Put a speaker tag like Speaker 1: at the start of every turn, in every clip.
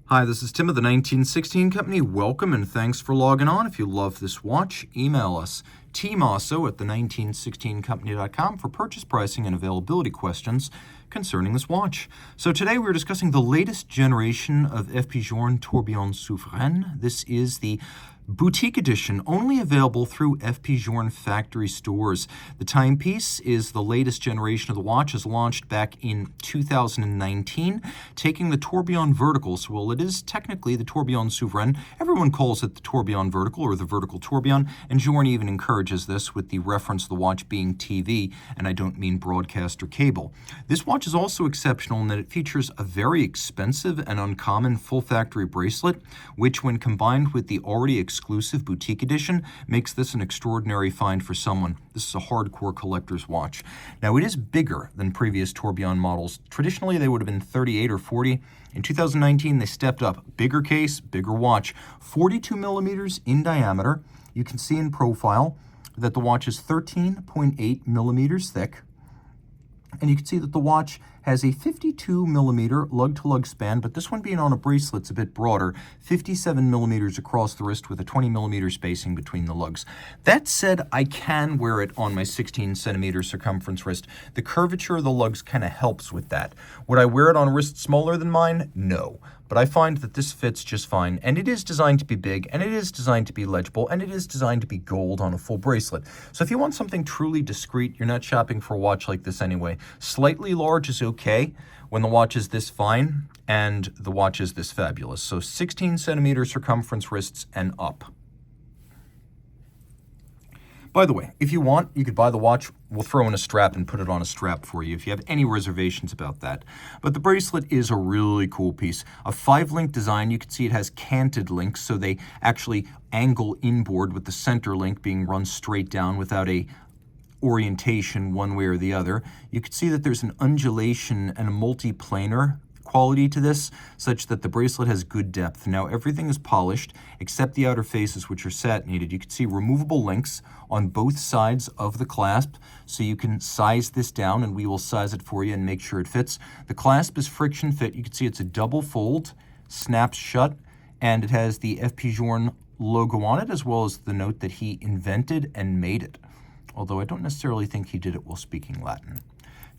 Speaker 1: Hi, this is Tim of the 1916 Company. Welcome and thanks for logging on. If you love this watch, email us, Team Mosso at the1916company.com for purchase pricing and availability questions concerning this watch. So today we're discussing the latest generation of FP Journe Tourbillon Souverain. This is the boutique edition, only available through FP Journe factory stores. The timepiece is the latest generation of the watch, is launched back in 2019, taking the tourbillon vertical. So while it is technically the Tourbillon Souverain, everyone calls it the tourbillon vertical or the vertical tourbillon, and Journe even encourages this with the reference of the watch being TV, and I don't mean broadcast or cable. This watch is also exceptional in that it features a very expensive and uncommon full factory bracelet, which when combined with the already exclusive boutique edition makes this an extraordinary find for someone. This is a hardcore collector's watch. Now, it is bigger than previous tourbillon models. Traditionally, they would have been 38 or 40. In 2019, they stepped up. Bigger case, bigger watch. 42 millimeters in diameter. You can see in profile that the watch is 13.8 millimeters thick. And you can see that the watch has a 52 millimeter lug-to-lug span, but this one being on a bracelet's a bit broader, 57 millimeters across the wrist with a 20 millimeter spacing between the lugs. That said, I can wear it on my 16 centimeter circumference wrist. The curvature of the lugs kind of helps with that. Would I wear it on a wrist smaller than mine? No. But I find that this fits just fine, and it is designed to be big, and it is designed to be legible, and it is designed to be gold on a full bracelet. So if you want something truly discreet, you're not shopping for a watch like this anyway. Slightly large is okay when the watch is this fine and the watch is this fabulous. So 16 centimeter circumference wrists and up. By the way, if you want, you could buy the watch. We'll throw in a strap and put it on a strap for you if you have any reservations about that. But the bracelet is a really cool piece. A 5-link design. You can see it has canted links, so they actually angle inboard with the center link being run straight down without a orientation one way or the other. You can see that there's an undulation and a multi-planar quality to this, such that the bracelet has good depth. Now everything is polished except the outer faces, which are satinated. You can see removable links on both sides of the clasp, so you can size this down and we will size it for you and make sure it fits. The clasp is friction fit. You can see it's a double fold, snaps shut, and it has the FP Journe logo on it, as well as the note that he invented and made it, although I don't necessarily think he did it while speaking Latin.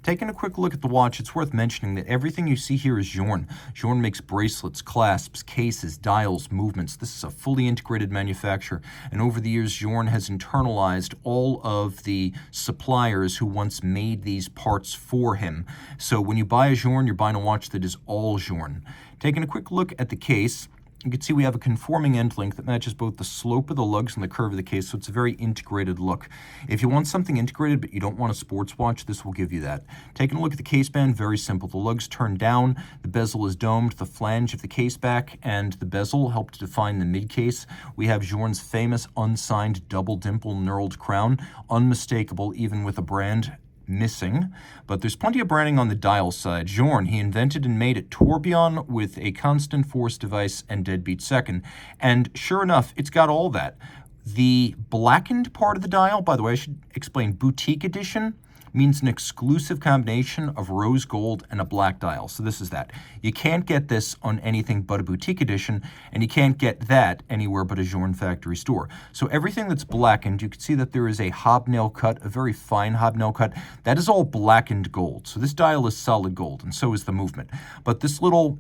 Speaker 1: Taking a quick look at the watch, it's worth mentioning that everything you see here is Journe. Journe makes bracelets, clasps, cases, dials, movements. This is a fully integrated manufacturer, and over the years, Journe has internalized all of the suppliers who once made these parts for him. So when you buy a Journe, you're buying a watch that is all Journe. Taking a quick look at the case, you can see we have a conforming end link that matches both the slope of the lugs and the curve of the case, so it's a very integrated look. If you want something integrated but you don't want a sports watch, this will give you that. Taking a look at the case band, very simple. The lugs turn down, the bezel is domed, the flange of the case back and the bezel help to define the mid case. We have Journe's famous unsigned double dimple knurled crown, unmistakable even with a brand missing, but there's plenty of branding on the dial side. Journe, he invented and made it tourbillon with a constant force device and deadbeat second, and sure enough, it's got all that. The blackened part of the dial, by the way, I should explain, boutique edition means an exclusive combination of rose gold and a black dial. So this is that. You can't get this on anything but a boutique edition, and you can't get that anywhere but a Journe factory store. So everything that's blackened, you can see that there is a hobnail cut, a very fine hobnail cut. That is all blackened gold. So this dial is solid gold, and so is the movement. But this little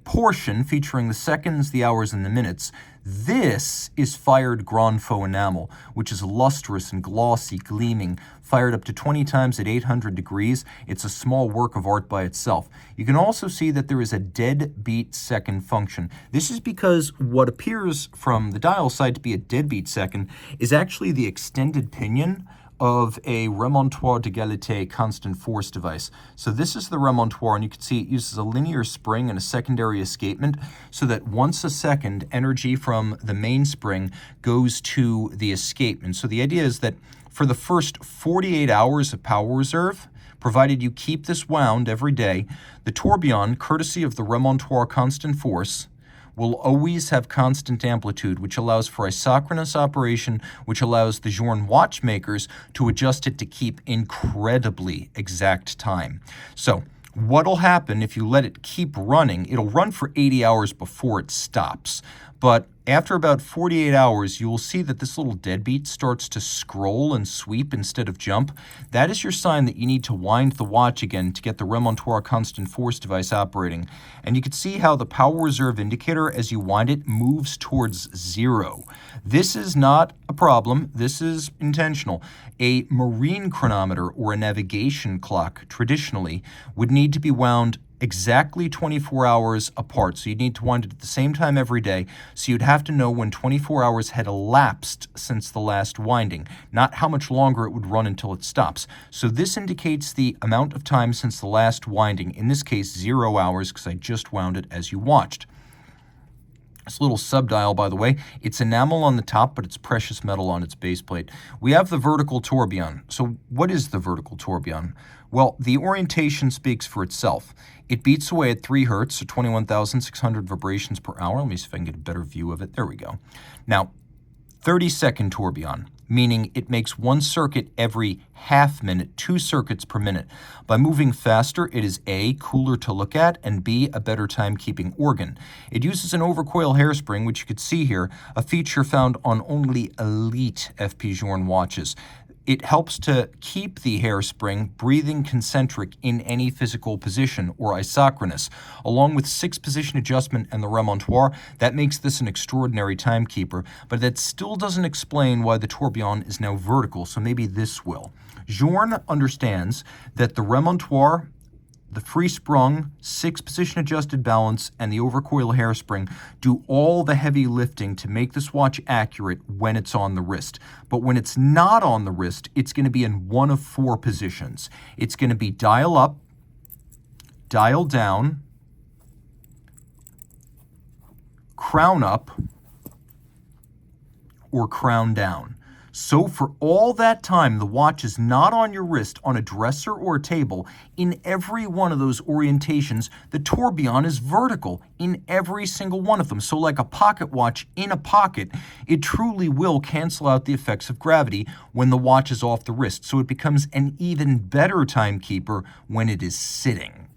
Speaker 1: portion featuring the seconds, the hours, and the minutes, this is fired grand faux enamel, which is lustrous and glossy, gleaming, fired up to 20 times at 800 degrees. It's a small work of art by itself. You can also see that there is a deadbeat second function. This is because what appears from the dial side to be a deadbeat second is actually the extended pinion of a Remontoire d'égalité constant force device. So this is the Remontoire, and you can see it uses a linear spring and a secondary escapement so that once a second, energy from the mainspring goes to the escapement. So the idea is that for the first 48 hours of power reserve, provided you keep this wound every day, the tourbillon, courtesy of the Remontoire constant force, will always have constant amplitude, which allows for isochronous operation, which allows the Journe watchmakers to adjust it to keep incredibly exact time. So What'll happen if you let it keep running, it'll run for 80 hours before it stops. But after about 48 hours, you will see that this little deadbeat starts to scroll and sweep instead of jump. That is your sign that you need to wind the watch again to get the Remontoire constant force device operating. And you can see how the power reserve indicator, as you wind it, moves towards 0. This is not a problem. This is intentional. A marine chronometer or a navigation clock traditionally would need to be wound exactly 24 hours apart. So you'd need to wind it at the same time every day. So you'd have to know when 24 hours had elapsed since the last winding, not how much longer it would run until it stops. So this indicates the amount of time since the last winding, in this case 0 hours, because I just wound it as you watched. This little subdial, by the way, it's enamel on the top, but it's precious metal on its base plate. We have the vertical tourbillon. So what is the vertical tourbillon? Well, the orientation speaks for itself. It beats away at 3 hertz, so 21,600 vibrations per hour. Let me see if I can get a better view of it. There we go. Now, 30-second tourbillon, meaning it makes 1 circuit every half minute, 2 circuits per minute. By moving faster, it is A, cooler to look at, and B, a better timekeeping organ. It uses an overcoil hairspring, which you could see here, a feature found on only elite FP Journe watches. It helps to keep the hairspring breathing concentric in any physical position or isochronous. Along with 6-position adjustment and the Remontoire, that makes this an extraordinary timekeeper, but that still doesn't explain why the tourbillon is now vertical, so maybe this will. Journe understands that the Remontoire, the free-sprung, 6-position adjusted balance, and the overcoil hairspring do all the heavy lifting to make this watch accurate when it's on the wrist. But when it's not on the wrist, it's going to be in one of 4 positions. It's going to be dial up, dial down, crown up, or crown down. So for all that time, the watch is not on your wrist, on a dresser or a table. In every one of those orientations, the tourbillon is vertical in every single one of them. So like a pocket watch in a pocket, it truly will cancel out the effects of gravity when the watch is off the wrist. So it becomes an even better timekeeper when it is sitting.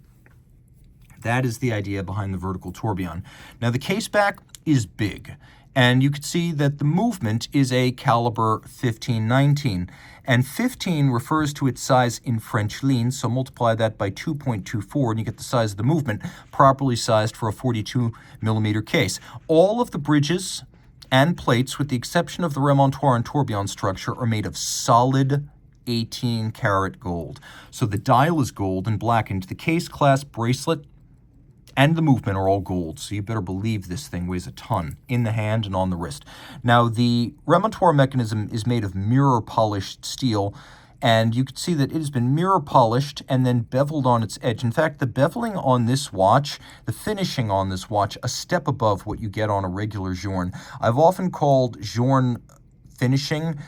Speaker 1: That is the idea behind the vertical tourbillon. Now the case back is big. And you can see that the movement is a caliber 1519. And 15 refers to its size in French lean, so multiply that by 2.24 and you get the size of the movement, properly sized for a 42mm case. All of the bridges and plates, with the exception of the Remontoire and tourbillon structure, are made of solid 18-karat gold. So the dial is gold and blackened. The case, clasp, bracelet, and the movement are all gold, so you better believe this thing weighs a ton in the hand and on the wrist. Now, the Remontoire mechanism is made of mirror-polished steel, and you can see that it has been mirror-polished and then beveled on its edge. In fact, the beveling on this watch, the finishing on this watch, a step above what you get on a regular Journe. I've often called Journe finishing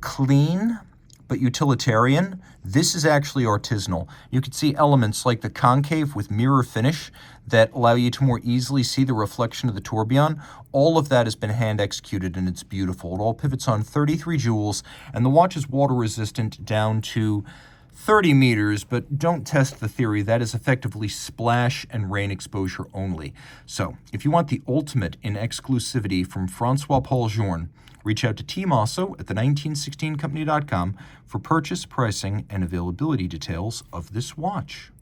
Speaker 1: clean, but utilitarian. This is actually artisanal. You can see elements like the concave with mirror finish that allow you to more easily see the reflection of the tourbillon. All of that has been hand executed and it's beautiful. It all pivots on 33 joules and the watch is water resistant down to 30 meters, but don't test the theory. That is effectively splash and rain exposure only. So if you want the ultimate in exclusivity from Francois-Paul Journe, reach out to Team Mosso at the1916company.com for purchase, pricing, and availability details of this watch.